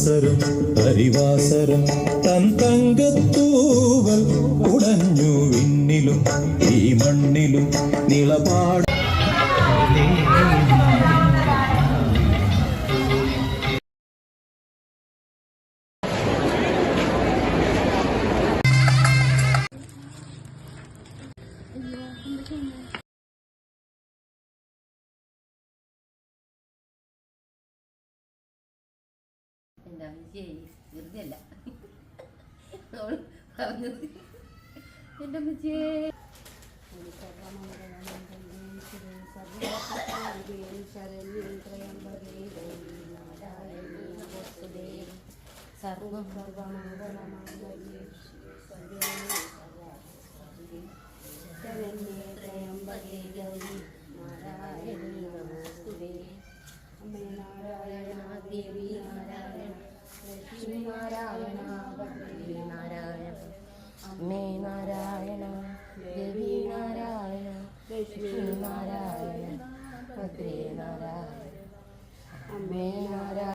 വാസരം ഹരിവാസരം തൻ തങ്കത്തൂവൽ ഉടഞ്ഞു വിണ്ണിലും ഈ മണ്ണിലും നിളപാട് എൻ്റെ അമ്മച്ചി വെറുതെയല്ല പറഞ്ഞത്. എൻ്റെ അമ്മച്ചിയെ സർവം നാരായണ ദേവി നാരായണ ലക്ഷ്മി നാരായണ